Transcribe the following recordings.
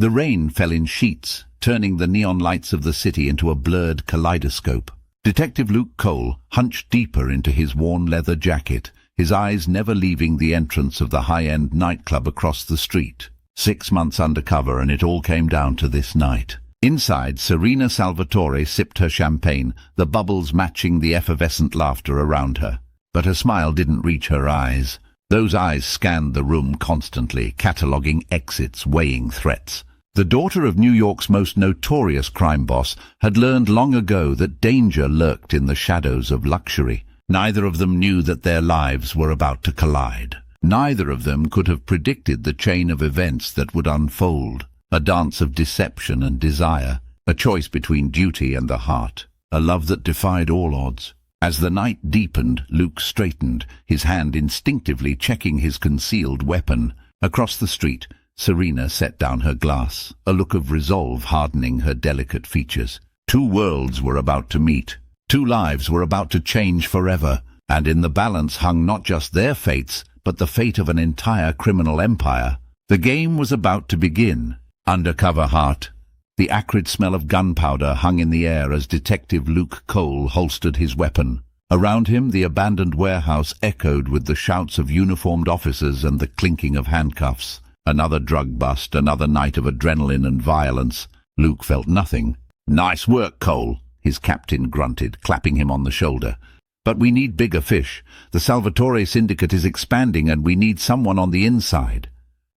The rain fell in sheets, turning the neon lights of the city into a blurred kaleidoscope. Detective Luke Cole hunched deeper into his worn leather jacket, his eyes never leaving the entrance of the high-end nightclub across the street. 6 months undercover, and it all came down to this night. Inside, Serena Salvatore sipped her champagne, the bubbles matching the effervescent laughter around her. But her smile didn't reach her eyes. Those eyes scanned the room constantly, cataloguing exits, weighing threats. The daughter of New York's most notorious crime boss had learned long ago that danger lurked in the shadows of luxury. Neither of them knew that their lives were about to collide. Neither of them could have predicted the chain of events that would unfold. A dance of deception and desire, a choice between duty and the heart, a love that defied all odds. As the night deepened, Luke straightened, his hand instinctively checking his concealed weapon. Across the street, Serena set down her glass, a look of resolve hardening her delicate features. 2 worlds were about to meet. 2 lives were about to change forever, and in the balance hung not just their fates, but the fate of an entire criminal empire. The game was about to begin. Undercover Heart. The acrid smell of gunpowder hung in the air as Detective Luke Cole holstered his weapon. Around him, the abandoned warehouse echoed with the shouts of uniformed officers and the clinking of handcuffs. Another drug bust, another night of adrenaline and violence. Luke felt nothing. "Nice work, Cole," his captain grunted, clapping him on the shoulder. "But we need bigger fish. The Salvatore syndicate is expanding and we need someone on the inside."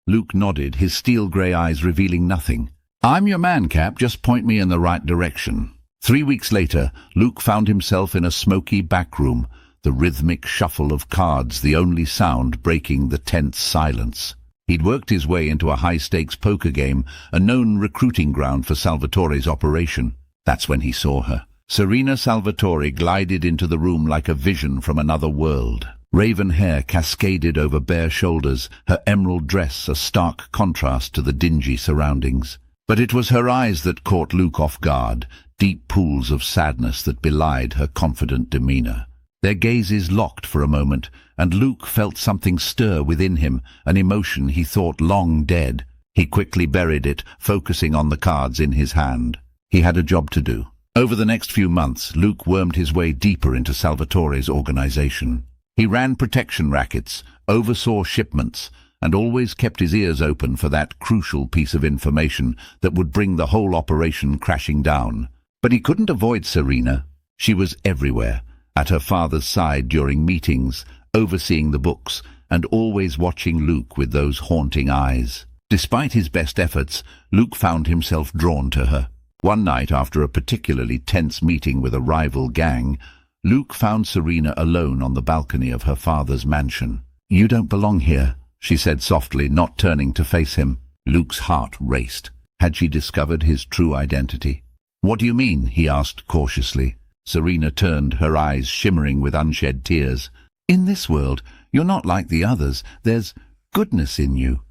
Luke nodded, his steel-grey eyes revealing nothing. "I'm your man, Cap. Just point me in the right direction." 3 weeks later, Luke found himself in a smoky back room, the rhythmic shuffle of cards the only sound breaking the tense silence. He'd worked his way into a high-stakes poker game, a known recruiting ground for Salvatore's operation. That's when he saw her. Serena Salvatore glided into the room like a vision from another world. Raven hair cascaded over bare shoulders, her emerald dress a stark contrast to the dingy surroundings. But it was her eyes that caught Luke off guard, deep pools of sadness that belied her confident demeanor. Their gazes locked for a moment, and Luke felt something stir within him, an emotion he thought long dead. He quickly buried it, focusing on the cards in his hand. He had a job to do. Over the next few months, Luke wormed his way deeper into Salvatore's organization. He ran protection rackets, oversaw shipments, and always kept his ears open for that crucial piece of information that would bring the whole operation crashing down. But he couldn't avoid Serena. She was everywhere, at her father's side during meetings, overseeing the books, and always watching Luke with those haunting eyes. Despite his best efforts, Luke found himself drawn to her. One night, after a particularly tense meeting with a rival gang, Luke found Serena alone on the balcony of her father's mansion. "You don't belong here," she said softly, not turning to face him. Luke's heart raced. Had she discovered his true identity? "What do you mean?" he asked cautiously. Serena turned, her eyes shimmering with unshed tears. "In this world, you're not like the others. There's goodness in you."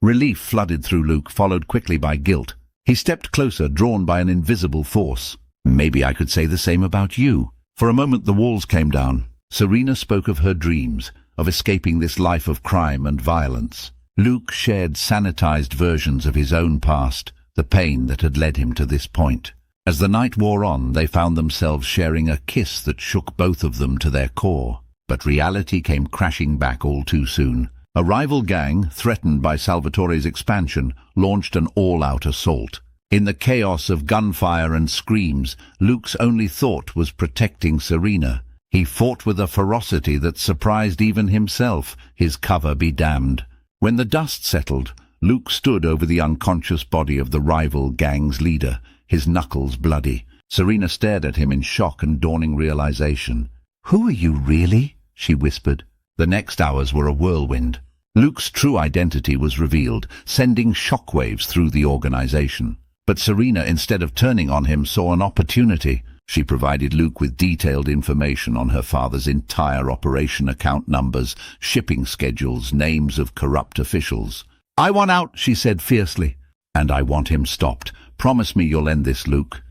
Relief flooded through Luke, followed quickly by guilt. He stepped closer, drawn by an invisible force. "Maybe I could say the same about you." For a moment the walls came down. Serena spoke of her dreams, of escaping this life of crime and violence. Luke shared sanitized versions of his own past, the pain that had led him to this point. As the night wore on, they found themselves sharing a kiss that shook both of them to their core. But reality came crashing back all too soon. A rival gang, threatened by Salvatore's expansion, launched an all-out assault. In the chaos of gunfire and screams, Luke's only thought was protecting Serena. He fought with a ferocity that surprised even himself, his cover be damned. When the dust settled, Luke stood over the unconscious body of the rival gang's leader, his knuckles bloody. Serena stared at him in shock and dawning realization. "Who are you really?" she whispered. The next hours were a whirlwind. Luke's true identity was revealed, sending shockwaves through the organization. But Serena, instead of turning on him, saw an opportunity. She provided Luke with detailed information on her father's entire operation, account numbers, shipping schedules, names of corrupt officials. "I want out," she said fiercely. "And I want him stopped. Promise me you'll end this, Luke."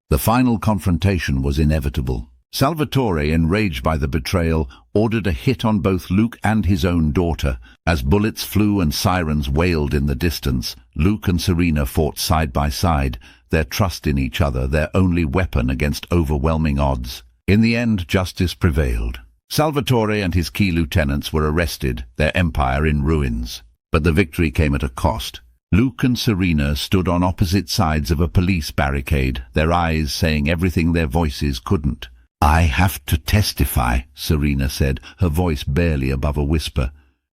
The final confrontation was inevitable. Salvatore, enraged by the betrayal, ordered a hit on both Luke and his own daughter. As bullets flew and sirens wailed in the distance, Luke and Serena fought side by side, their trust in each other their only weapon against overwhelming odds. In the end, justice prevailed. Salvatore and his key lieutenants were arrested, their empire in ruins. But the victory came at a cost. Luke and Serena stood on opposite sides of a police barricade, their eyes saying everything their voices couldn't. "I have to testify," Serena said, her voice barely above a whisper.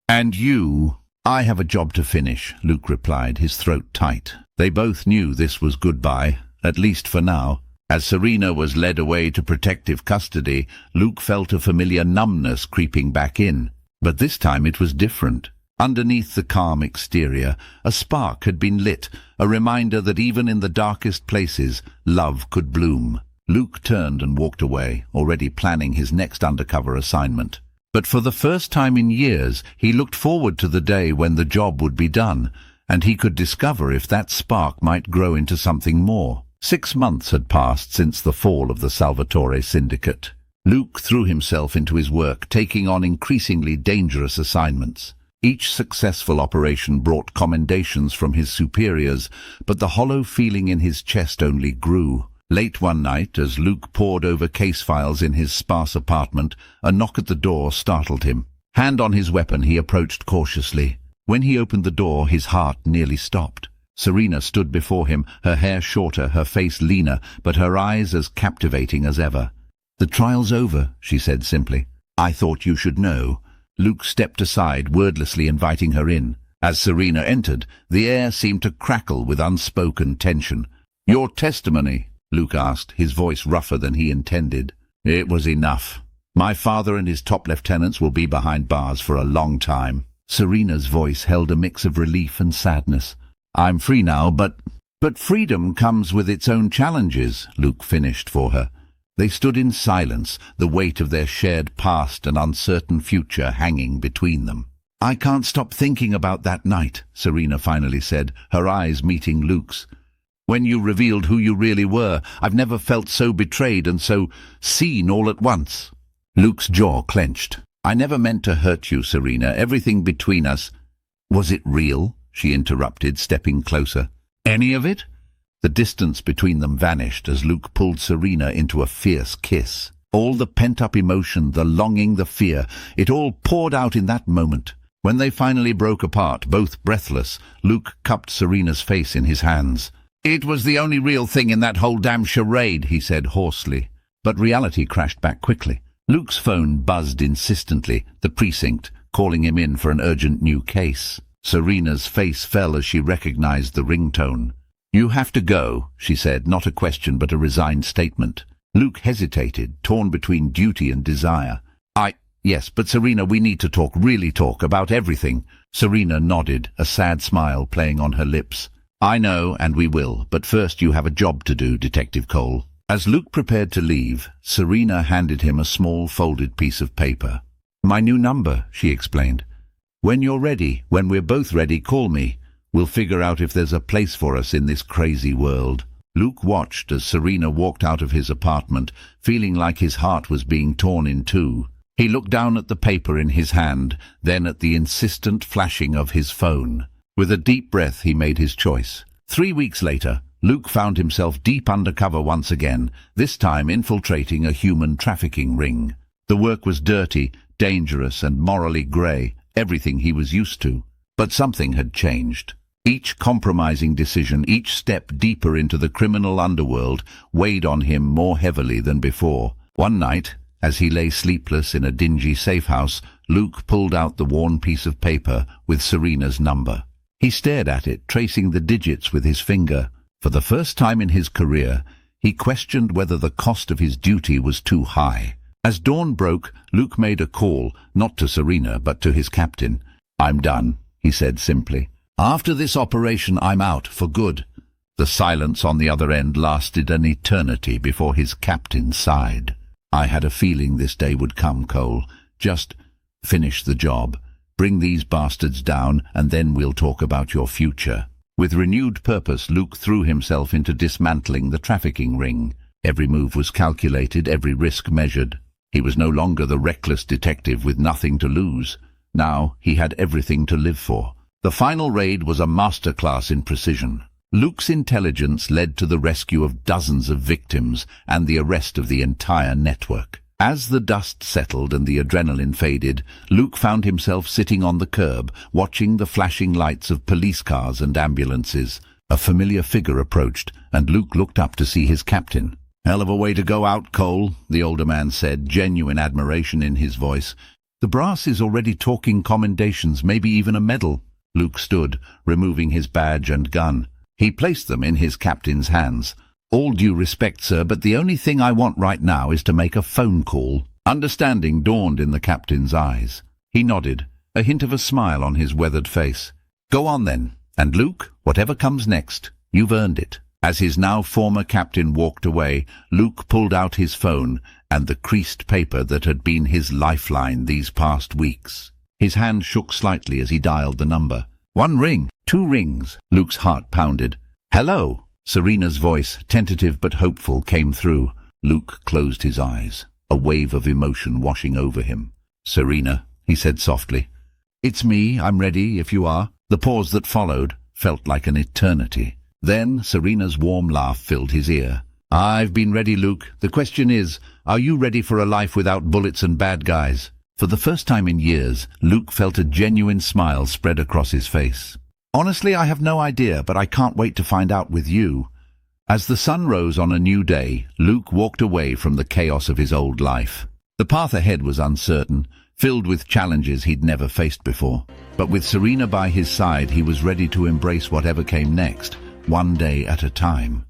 "And you?" "I have a job to finish," Luke replied, his throat tight. They both knew this was goodbye, at least for now. As Serena was led away to protective custody, Luke felt a familiar numbness creeping back in. But this time it was different. Underneath the calm exterior, a spark had been lit, a reminder that even in the darkest places, love could bloom. Luke turned and walked away, already planning his next undercover assignment. But for the first time in years, he looked forward to the day when the job would be done, and he could discover if that spark might grow into something more. 6 months had passed since the fall of the Salvatore syndicate. Luke threw himself into his work, taking on increasingly dangerous assignments. Each successful operation brought commendations from his superiors, but the hollow feeling in his chest only grew. Late one night, as Luke pored over case files in his sparse apartment, a knock at the door startled him. Hand on his weapon, he approached cautiously. When he opened the door, his heart nearly stopped. Serena stood before him, her hair shorter, her face leaner, but her eyes as captivating as ever. "The trial's over," she said simply. "I thought you should know." Luke stepped aside, wordlessly inviting her in. As Serena entered, the air seemed to crackle with unspoken tension. "Your testimony?" Luke asked, his voice rougher than he intended. "It was enough. My father and his top lieutenants will be behind bars for a long time." Serena's voice held a mix of relief and sadness. "I'm free now, but freedom comes with its own challenges," Luke finished for her. They stood in silence, the weight of their shared past and uncertain future hanging between them. "I can't stop thinking about that night," Serena finally said, her eyes meeting Luke's. "When you revealed who you really were, I've never felt so betrayed and so seen all at once." Luke's jaw clenched. "I never meant to hurt you, Serena. Everything between us—" "Was it real?" she interrupted, stepping closer. "Any of it?" The distance between them vanished as Luke pulled Serena into a fierce kiss. All the pent-up emotion, the longing, the fear, it all poured out in that moment. When they finally broke apart, both breathless, Luke cupped Serena's face in his hands. "It was the only real thing in that whole damn charade," he said hoarsely. But reality crashed back quickly. Luke's phone buzzed insistently, the precinct, calling him in for an urgent new case. Serena's face fell as she recognized the ringtone. "You have to go," she said, not a question but a resigned statement. Luke hesitated, torn between duty and desire. Yes, but Serena, we need to talk, really talk, about everything." Serena nodded, a sad smile playing on her lips. "I know, and we will, but first you have a job to do, Detective Cole." As Luke prepared to leave, Serena handed him a small folded piece of paper. "My new number," she explained. "When you're ready, when we're both ready, call me. We'll figure out if there's a place for us in this crazy world." Luke watched as Serena walked out of his apartment, feeling like his heart was being torn in two. He looked down at the paper in his hand, then at the insistent flashing of his phone. With a deep breath, he made his choice. 3 weeks later, Luke found himself deep undercover once again, this time infiltrating a human trafficking ring. The work was dirty, dangerous, and morally grey, everything he was used to. But something had changed. Each compromising decision, each step deeper into the criminal underworld, weighed on him more heavily than before. One night, as he lay sleepless in a dingy safe house, Luke pulled out the worn piece of paper with Serena's number. He stared at it, tracing the digits with his finger. For the first time in his career, he questioned whether the cost of his duty was too high. As dawn broke, Luke made a call, not to Serena, but to his captain. "I'm done," he said simply. "After this operation, I'm out, for good." The silence on the other end lasted an eternity before his captain sighed. "I had a feeling this day would come, Cole. Just finish the job. Bring these bastards down, and then we'll talk about your future." With renewed purpose, Luke threw himself into dismantling the trafficking ring. Every move was calculated, every risk measured. He was no longer the reckless detective with nothing to lose. Now he had everything to live for. The final raid was a masterclass in precision. Luke's intelligence led to the rescue of dozens of victims and the arrest of the entire network. As the dust settled and the adrenaline faded, Luke found himself sitting on the curb, watching the flashing lights of police cars and ambulances. A familiar figure approached, and Luke looked up to see his captain. "Hell of a way to go out, Cole," the older man said, genuine admiration in his voice. "The brass is already talking commendations, maybe even a medal." Luke stood, removing his badge and gun. He placed them in his captain's hands. "All due respect, sir, but the only thing I want right now is to make a phone call." Understanding dawned in the captain's eyes. He nodded, a hint of a smile on his weathered face. "Go on then. And Luke, whatever comes next, you've earned it." As his now former captain walked away, Luke pulled out his phone and the creased paper that had been his lifeline these past weeks. His hand shook slightly as he dialed the number. 1 ring, 2 rings. Luke's heart pounded. "Hello." Serena's voice, tentative but hopeful, came through. Luke closed his eyes, a wave of emotion washing over him. "Serena," he said softly. "It's me. I'm ready, if you are." The pause that followed felt like an eternity. Then Serena's warm laugh filled his ear. "I've been ready, Luke. The question is, are you ready for a life without bullets and bad guys?" For the first time in years, Luke felt a genuine smile spread across his face. "Honestly, I have no idea, but I can't wait to find out with you." As the sun rose on a new day, Luke walked away from the chaos of his old life. The path ahead was uncertain, filled with challenges he'd never faced before. But with Serena by his side, he was ready to embrace whatever came next, one day at a time.